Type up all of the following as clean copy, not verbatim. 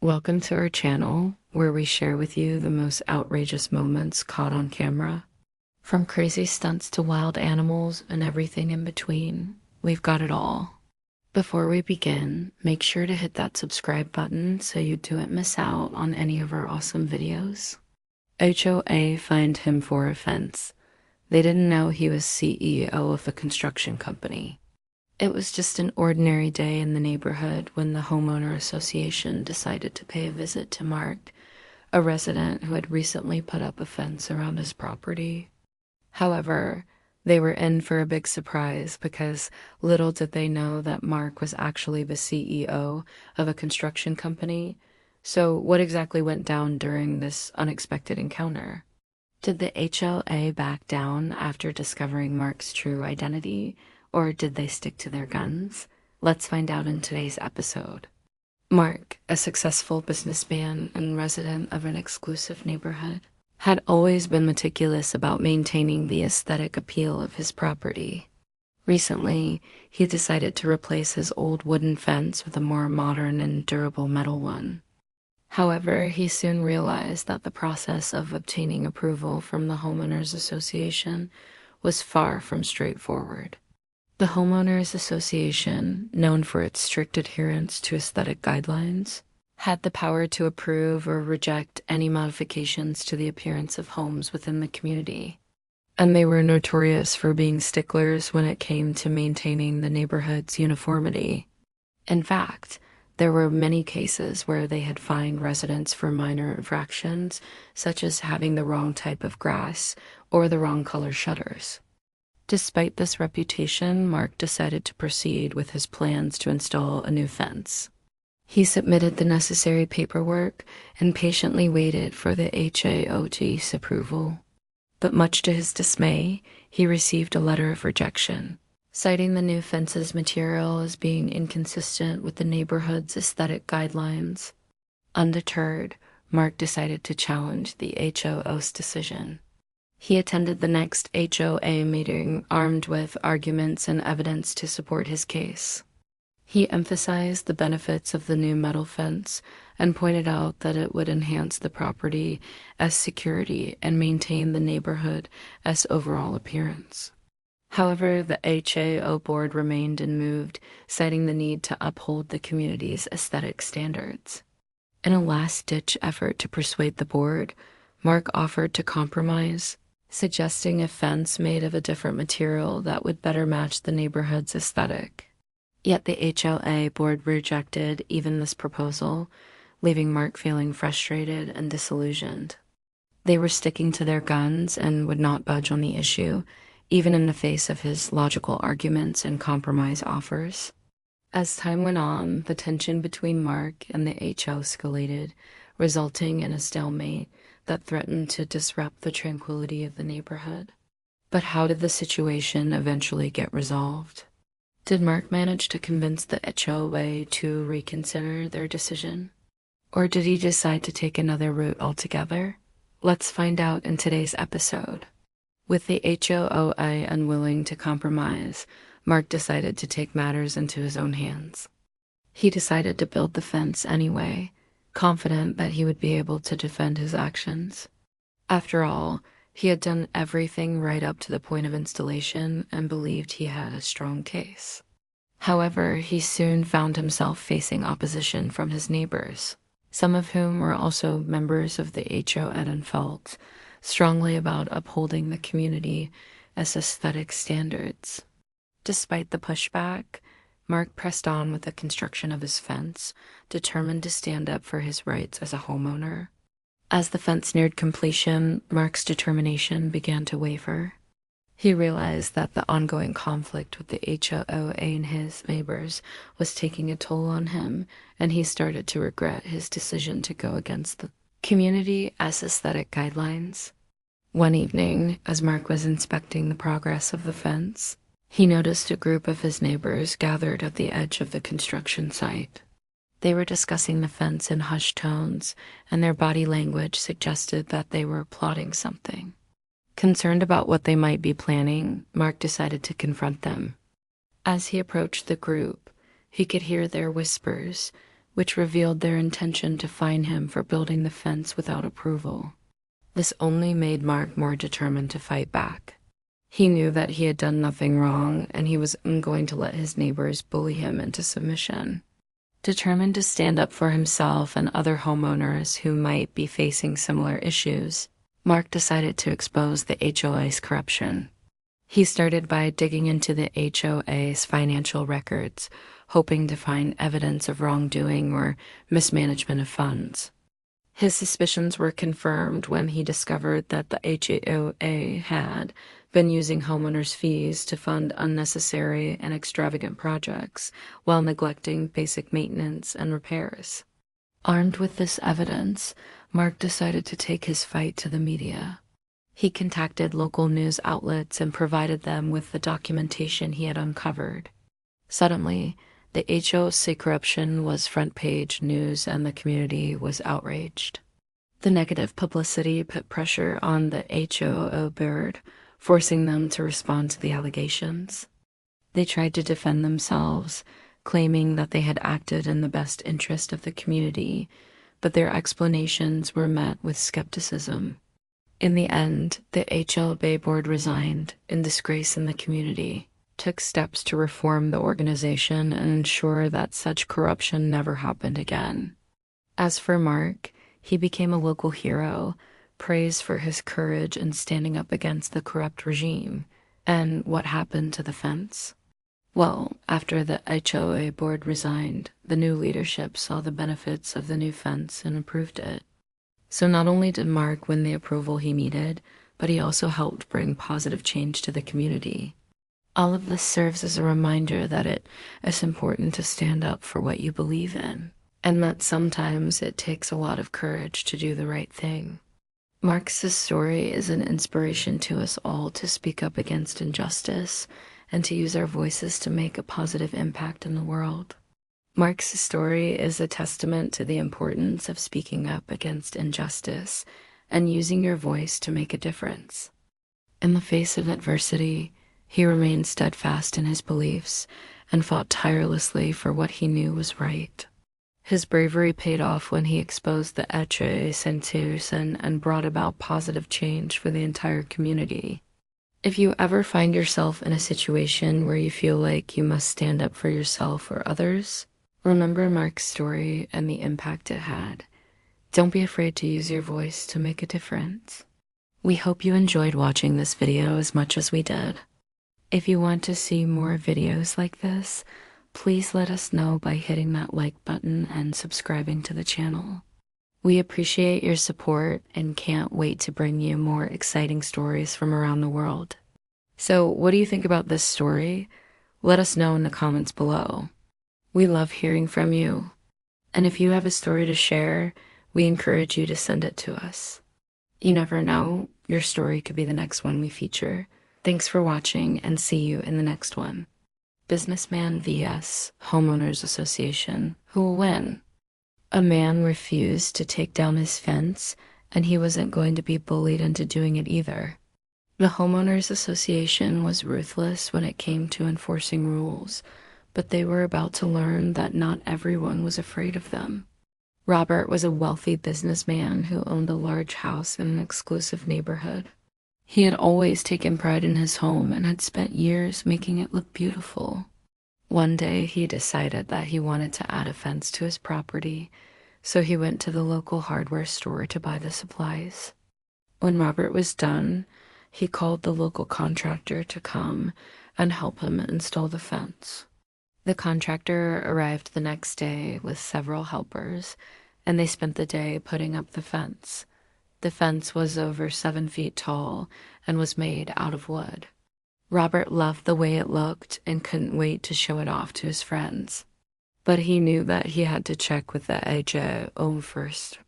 Welcome to our channel, where we share with you the most outrageous moments caught on camera. From crazy stunts to wild animals and everything in between, we've got it all. Before we begin, make sure to hit that subscribe button so you don't miss out on any of our awesome videos. HOA fined him for offense. They didn't know he was CEO of a construction company. It was just an ordinary day in the neighborhood when the homeowner association decided to pay a visit to Mark, a resident who had recently put up a fence around his property. However, they were in for a big surprise because little did they know that Mark was actually the CEO of a construction company. So what exactly went down during this unexpected encounter? Did the HOA back down after discovering Mark's true identity? Or did they stick to their guns? Let's find out in today's episode. Mark, a successful businessman and resident of an exclusive neighborhood, had always been meticulous about maintaining the aesthetic appeal of his property. Recently, he decided to replace his old wooden fence with a more modern and durable metal one. However, he soon realized that the process of obtaining approval from the homeowners association was far from straightforward. The Homeowners Association, known for its strict adherence to aesthetic guidelines, had the power to approve or reject any modifications to the appearance of homes within the community. And they were notorious for being sticklers when it came to maintaining the neighborhood's uniformity. In fact, there were many cases where they had fined residents for minor infractions, such as having the wrong type of grass or the wrong color shutters. Despite this reputation, Mark decided to proceed with his plans to install a new fence. He submitted the necessary paperwork and patiently waited for the HOA's approval. But much to his dismay, he received a letter of rejection, citing the new fence's material as being inconsistent with the neighborhood's aesthetic guidelines. Undeterred, Mark decided to challenge the HOA's decision. He attended the next HOA meeting armed with arguments and evidence to support his case. He emphasized the benefits of the new metal fence and pointed out that it would enhance the property as security and maintain the neighborhood as overall appearance. However, the HOA board remained unmoved, citing the need to uphold the community's aesthetic standards. In a last-ditch effort to persuade the board, Mark offered to compromise, suggesting a fence made of a different material that would better match the neighborhood's aesthetic. Yet the HOA board rejected even this proposal, leaving Mark feeling frustrated and disillusioned. They were sticking to their guns and would not budge on the issue, even in the face of his logical arguments and compromise offers. As time went on, the tension between Mark and the HOA escalated, resulting in a stalemate that threatened to disrupt the tranquility of the neighborhood. But how did the situation eventually get resolved? Did Mark manage to convince the HOA to reconsider their decision? Or did he decide to take another route altogether? Let's find out in today's episode. With the HOA unwilling to compromise, Mark decided to take matters into his own hands. He decided to build the fence anyway, confident that he would be able to defend his actions. After all, he had done everything right up to the point of installation and believed he had a strong case. However, he soon found himself facing opposition from his neighbors, some of whom were also members of the HOA and felt strongly about upholding the community as aesthetic standards. Despite the pushback, Mark pressed on with the construction of his fence, determined to stand up for his rights as a homeowner. As the fence neared completion, Mark's determination began to waver. He realized that the ongoing conflict with the HOA and his neighbors was taking a toll on him, and he started to regret his decision to go against the community as aesthetic guidelines. One evening, as Mark was inspecting the progress of the fence, he noticed a group of his neighbors gathered at the edge of the construction site. They were discussing the fence in hushed tones, and their body language suggested that they were plotting something. Concerned about what they might be planning, Mark decided to confront them. As he approached the group, he could hear their whispers, which revealed their intention to fine him for building the fence without approval. This only made Mark more determined to fight back. He knew that he had done nothing wrong, and he was going to let his neighbors bully him into submission. Determined to stand up for himself and other homeowners who might be facing similar issues, Mark decided to expose the HOA's corruption. He started by digging into the HOA's financial records, hoping to find evidence of wrongdoing or mismanagement of funds. His suspicions were confirmed when he discovered that the HOA had been using homeowners' fees to fund unnecessary and extravagant projects while neglecting basic maintenance and repairs. Armed with this evidence, Mark decided to take his fight to the media. He contacted local news outlets and provided them with the documentation he had uncovered. Suddenly, the HOA corruption was front-page news and the community was outraged. The negative publicity put pressure on the HOA board, forcing them to respond to the allegations. They tried to defend themselves, claiming that they had acted in the best interest of the community, but their explanations were met with skepticism. In the end, the HOA board resigned in disgrace in the community, took steps to reform the organization and ensure that such corruption never happened again. As for Mark, he became a local hero, praised for his courage in standing up against the corrupt regime. And what happened to the fence? Well, after the HOA board resigned, the new leadership saw the benefits of the new fence and approved it. So not only did Mark win the approval he needed, but he also helped bring positive change to the community. All of this serves as a reminder that it is important to stand up for what you believe in, and that sometimes it takes a lot of courage to do the right thing. Mark's story is an inspiration to us all to speak up against injustice and to use our voices to make a positive impact in the world. Mark's story is a testament to the importance of speaking up against injustice and using your voice to make a difference. In the face of adversity, he remained steadfast in his beliefs and fought tirelessly for what he knew was right. His bravery paid off when he exposed the HOA situation and brought about positive change for the entire community. If you ever find yourself in a situation where you feel like you must stand up for yourself or others, remember Mark's story and the impact it had. Don't be afraid to use your voice to make a difference. We hope you enjoyed watching this video as much as we did. If you want to see more videos like this, please let us know by hitting that like button and subscribing to the channel. We appreciate your support and can't wait to bring you more exciting stories from around the world. So, what do you think about this story? Let us know in the comments below. We love hearing from you. And if you have a story to share, we encourage you to send it to us. You never know, your story could be the next one we feature. Thanks for watching and see you in the next one. Businessman vs. Homeowners Association. Who will win? A man refused to take down his fence, and he wasn't going to be bullied into doing it either. The Homeowners Association was ruthless when it came to enforcing rules, but they were about to learn that not everyone was afraid of them. Robert was a wealthy businessman who owned a large house in an exclusive neighborhood. He had always taken pride in his home and had spent years making it look beautiful. One day, he decided that he wanted to add a fence to his property, so he went to the local hardware store to buy the supplies. When Robert was done, he called the local contractor to come and help him install the fence. The contractor arrived the next day with several helpers, and they spent the day putting up the fence. The fence was over 7 feet tall and was made out of wood. Robert loved the way it looked and couldn't wait to show it off to his friends. But he knew that he had to check with the HOA first.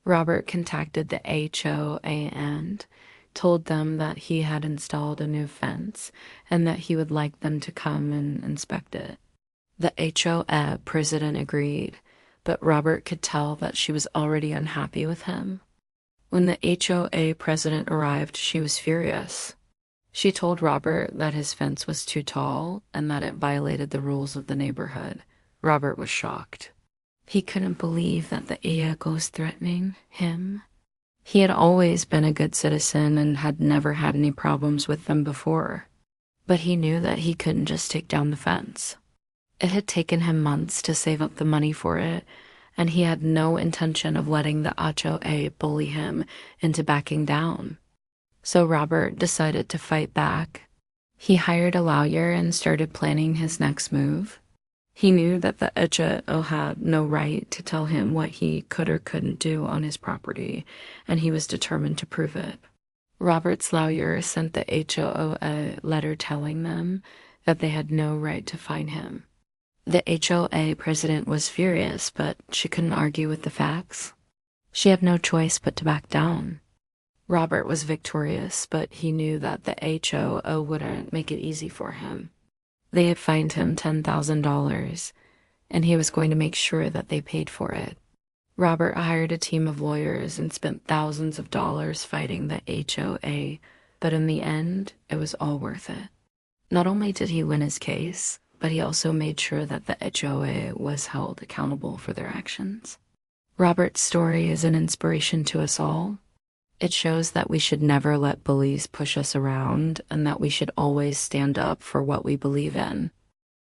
Robert contacted the HOA and told them that he had installed a new fence and that he would like them to come and inspect it. The HOA president agreed, but Robert could tell that she was already unhappy with him. When the HOA president arrived, she was furious. She told Robert that his fence was too tall and that it violated the rules of the neighborhood. Robert was shocked. He couldn't believe that the HOA was threatening him. He had always been a good citizen and had never had any problems with them before. But he knew that he couldn't just take down the fence. It had taken him months to save up the money for it, and he had no intention of letting the HOA bully him into backing down. So Robert decided to fight back. He hired a lawyer and started planning his next move. He knew that the HOA had no right to tell him what he could or couldn't do on his property, and he was determined to prove it. Robert's lawyer sent the HOA a letter telling them that they had no right to fine him. The HOA president was furious, but she couldn't argue with the facts. She had no choice but to back down. Robert was victorious, but he knew that the HOA wouldn't make it easy for him. They had fined him $10,000, and he was going to make sure that they paid for it. Robert hired a team of lawyers and spent thousands of dollars fighting the HOA, but in the end, it was all worth it. Not only did he win his case, but he also made sure that the HOA was held accountable for their actions. Robert's story is an inspiration to us all. It shows that we should never let bullies push us around and that we should always stand up for what we believe in.